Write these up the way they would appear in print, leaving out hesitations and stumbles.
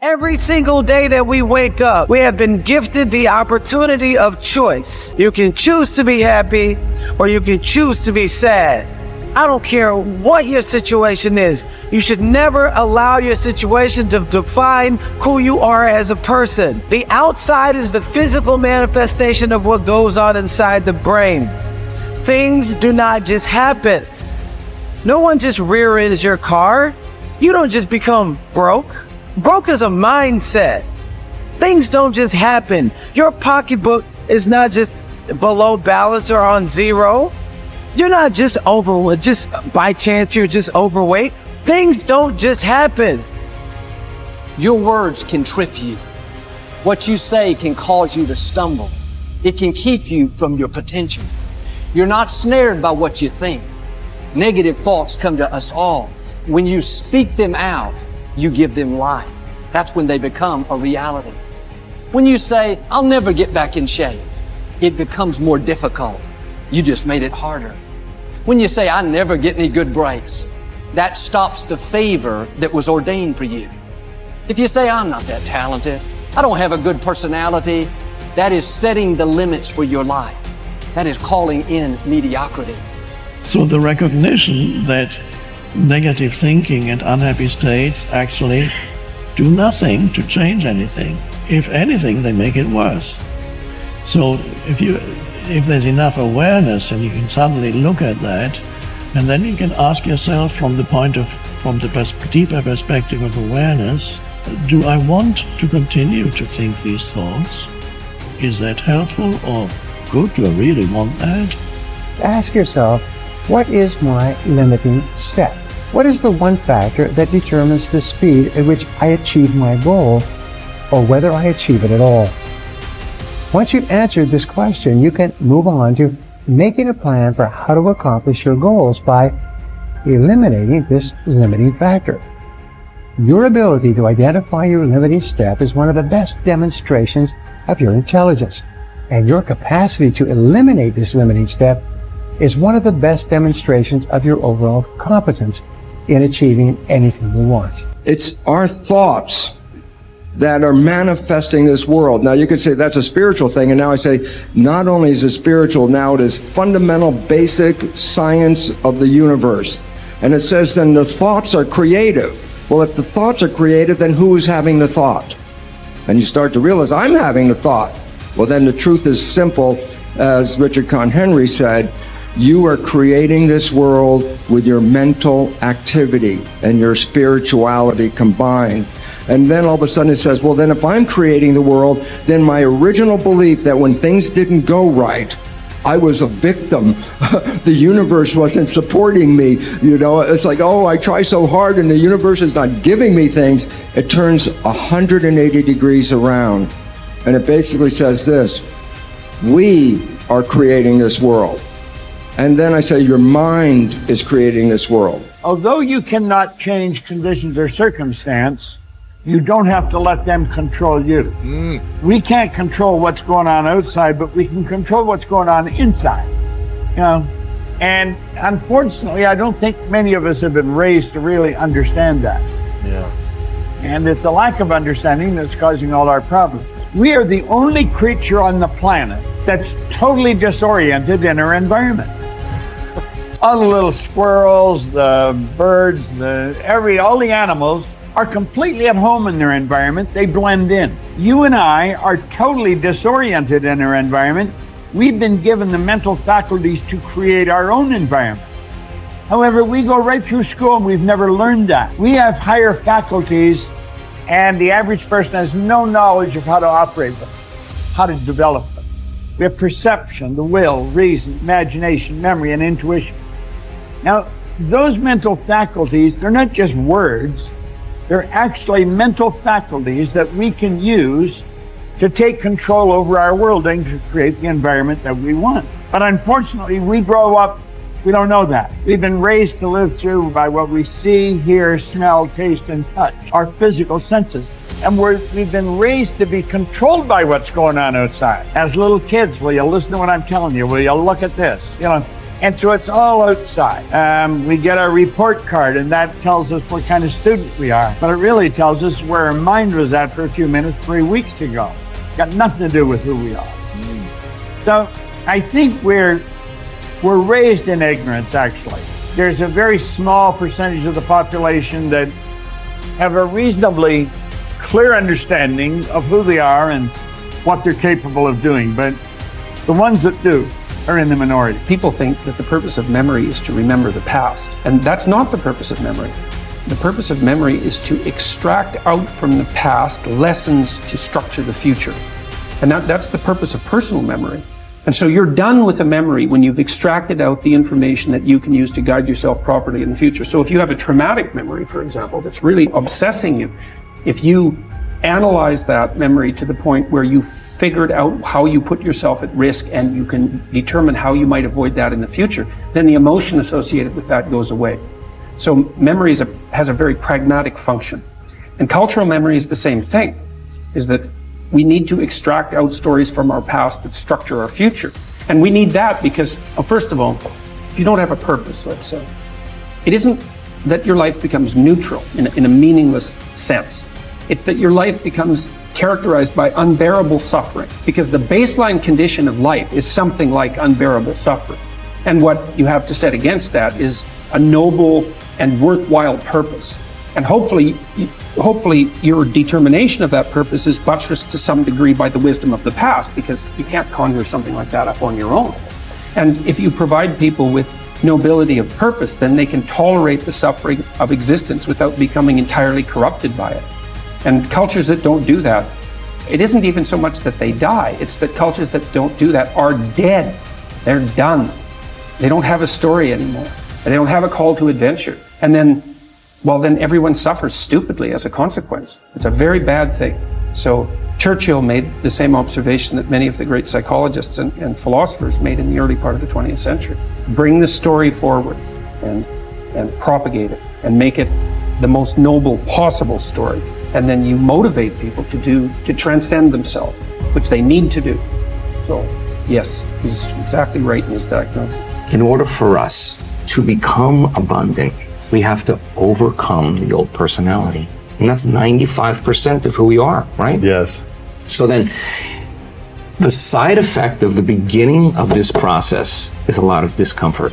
Every single day that we wake up, we have been gifted the opportunity of choice. You can choose to be happy or you can choose to be sad. I don't care what your situation is. You should never allow your situation to define who you are as a person. The outside is the physical manifestation of what goes on inside the brain. Things do not just happen. No one just rear-ends your car. You don't just become broke. Broke is a mindset. Things don't just happen. Your pocketbook is not just below balance or on zero. You're not just just by chance you're just overweight. Things don't just happen. Your words can trip you. What you say can cause you to stumble. It can keep you from your potential. You're not snared by what you think. Negative thoughts come to us all. When you speak them out, you give them life. That's when they become a reality. When you say, I'll never get back in shape, it becomes more difficult. You just made it harder. When you say, I never get any good breaks, that stops the favor that was ordained for you. If you say, I'm not that talented, I don't have a good personality, that is setting the limits for your life. That is calling in mediocrity. So the recognition that negative thinking and unhappy states actually do nothing to change anything. If anything, they make it worse. So if there's enough awareness and you can suddenly look at that, and then you can ask yourself from the deeper perspective of awareness, do I want to continue to think these thoughts? Is that helpful or good? Do I really want that? Ask yourself, what is my limiting step? What is the one factor that determines the speed at which I achieve my goal, or whether I achieve it at all? Once you've answered this question, you can move on to making a plan for how to accomplish your goals by eliminating this limiting factor. Your ability to identify your limiting step is one of the best demonstrations of your intelligence, and your capacity to eliminate this limiting step is one of the best demonstrations of your overall competence in achieving anything you want. It's our thoughts that are manifesting this world. Now you could say that's a spiritual thing, and now I say not only is it spiritual, now it is fundamental basic science of the universe. And it says then the thoughts are creative. Well, if the thoughts are creative, then who is having the thought? And you start to realize, I'm having the thought. Well, then the truth is simple, as Richard Kahn Henry said, you are creating this world with your mental activity and your spirituality combined. And then all of a sudden it says, well, then if I'm creating the world, then my original belief that when things didn't go right, I was a victim. The universe wasn't supporting me. You know, it's like, oh, I try so hard and the universe is not giving me things. It turns 180 degrees around. And it basically says this, we are creating this world. And then I say, your mind is creating this world. Although you cannot change conditions or circumstance, you don't have to let them control you. We can't control what's going on outside, but we can control what's going on inside. You know, and unfortunately, I don't think many of us have been raised to really understand that. Yeah. And it's a lack of understanding that's causing all our problems. We are the only creature on the planet that's totally disoriented in our environment. All the little squirrels, the birds, all the animals are completely at home in their environment. They blend in. You and I are totally disoriented in our environment. We've been given the mental faculties to create our own environment. However, we go right through school and we've never learned that. We have higher faculties, and the average person has no knowledge of how to operate them, how to develop them. We have perception, the will, reason, imagination, memory, and intuition. Now, those mental faculties, they're not just words, they're actually mental faculties that we can use to take control over our world and to create the environment that we want. But unfortunately, we grow up, we don't know that. We've been raised to live through by what we see, hear, smell, taste, and touch, our physical senses. And we've been raised to be controlled by what's going on outside. As little kids, will you listen to what I'm telling you? Will you look at this? You know, And so it's all outside. We get our report card, and that tells us what kind of student we are. But it really tells us where our mind was at for a few minutes 3 weeks ago. Got nothing to do with who we are. So I think we're raised in ignorance, actually. There's a very small percentage of the population that have a reasonably clear understanding of who they are and what they're capable of doing. But the ones that do are in the minority. People think that the purpose of memory is to remember the past, and that's not the purpose of memory. The purpose of memory is to extract out from the past lessons to structure the future. And that's the purpose of personal memory. And so you're done with a memory when you've extracted out the information that you can use to guide yourself properly in the future. So if you have a traumatic memory, for example, that's really obsessing you, if you analyze that memory to the point where you figured out how you put yourself at risk and you can determine how you might avoid that in the future, then the emotion associated with that goes away. So memory has a very pragmatic function. And cultural memory is the same thing, is that we need to extract out stories from our past that structure our future. And we need that because, first of all, if you don't have a purpose, let's say, it isn't that your life becomes neutral in a meaningless sense. It's that your life becomes characterized by unbearable suffering, because the baseline condition of life is something like unbearable suffering. And what you have to set against that is a noble and worthwhile purpose. And hopefully your determination of that purpose is buttressed to some degree by the wisdom of the past, because you can't conjure something like that up on your own. And if you provide people with nobility of purpose, then they can tolerate the suffering of existence without becoming entirely corrupted by it. And cultures that don't do that, it isn't even so much that they die, it's that cultures that don't do that are dead. They're done. They don't have a story anymore. They don't have a call to adventure. And then everyone suffers stupidly as a consequence. It's a very bad thing. So Churchill made the same observation that many of the great psychologists and philosophers made in the early part of the 20th century. Bring the story forward and propagate it and make it the most noble possible story. And then you motivate people to transcend themselves, which they need to do. So yes, he's exactly right in his diagnosis. In order for us to become abundant, we have to overcome the old personality. And that's 95% of who we are, right? Yes. So then, the side effect of the beginning of this process is a lot of discomfort.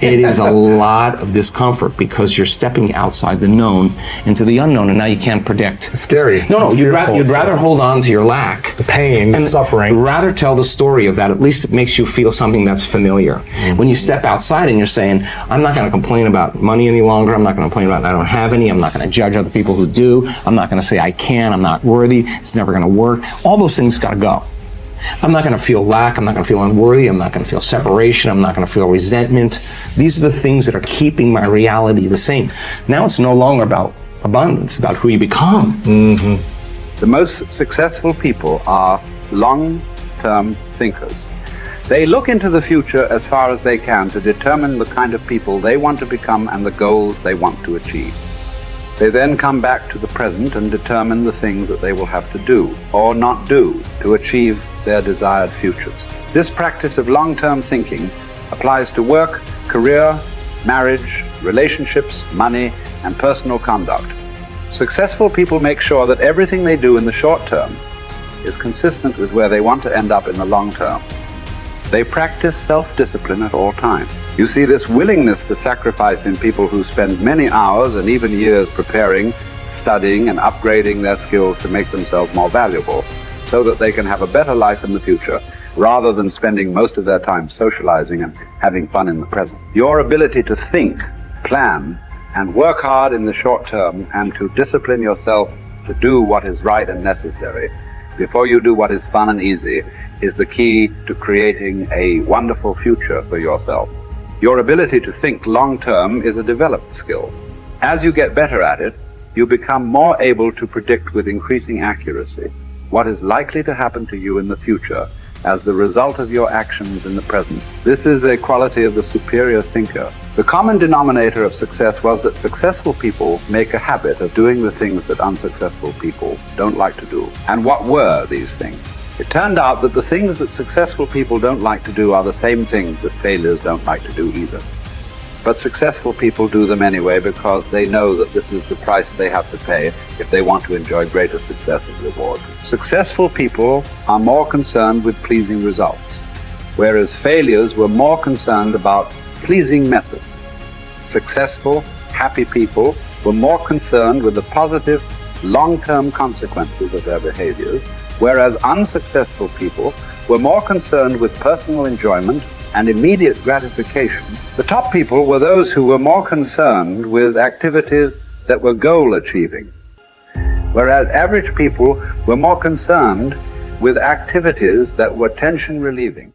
It is a lot of discomfort because you're stepping outside the known into the unknown, and now you can't predict. It's scary. No, you'd rather hold on to your lack. The pain, the suffering. Rather tell the story of that. At least it makes you feel something that's familiar. Mm-hmm. When you step outside and you're saying, I'm not going to complain about money any longer. I'm not going to complain about I don't have any. I'm not going to judge other people who do. I'm not going to say I can't. I'm not worthy. It's never going to work. All those things got to go. I'm not going to feel lack. I'm not going to feel unworthy. I'm not going to feel separation. I'm not going to feel resentment. These are the things that are keeping my reality the same. Now it's no longer about abundance, about who you become. Mm-hmm. The most successful people are long-term thinkers. They look into the future as far as they can to determine the kind of people they want to become and the goals they want to achieve. They then come back to the present and determine the things that they will have to do or not do to achieve their desired futures. This practice of long-term thinking applies to work, career, marriage, relationships, money, and personal conduct. Successful people make sure that everything they do in the short term is consistent with where they want to end up in the long term. They practice self-discipline at all times. You see this willingness to sacrifice in people who spend many hours and even years preparing, studying, and upgrading their skills to make themselves more valuable so that they can have a better life in the future rather than spending most of their time socializing and having fun in the present. Your ability to think, plan, and work hard in the short term and to discipline yourself to do what is right and necessary before you do what is fun and easy is the key to creating a wonderful future for yourself. Your ability to think long-term is a developed skill. As you get better at it, you become more able to predict with increasing accuracy what is likely to happen to you in the future as the result of your actions in the present. This is a quality of the superior thinker. The common denominator of success was that successful people make a habit of doing the things that unsuccessful people don't like to do. And what were these things? It turned out that the things that successful people don't like to do are the same things that failures don't like to do either. But successful people do them anyway because they know that this is the price they have to pay if they want to enjoy greater success and rewards. Successful people are more concerned with pleasing results, whereas failures were more concerned about pleasing method. Successful, happy people were more concerned with the positive, long-term consequences of their behaviors, whereas unsuccessful people were more concerned with personal enjoyment and immediate gratification. The top people were those who were more concerned with activities that were goal-achieving, whereas average people were more concerned with activities that were tension-relieving.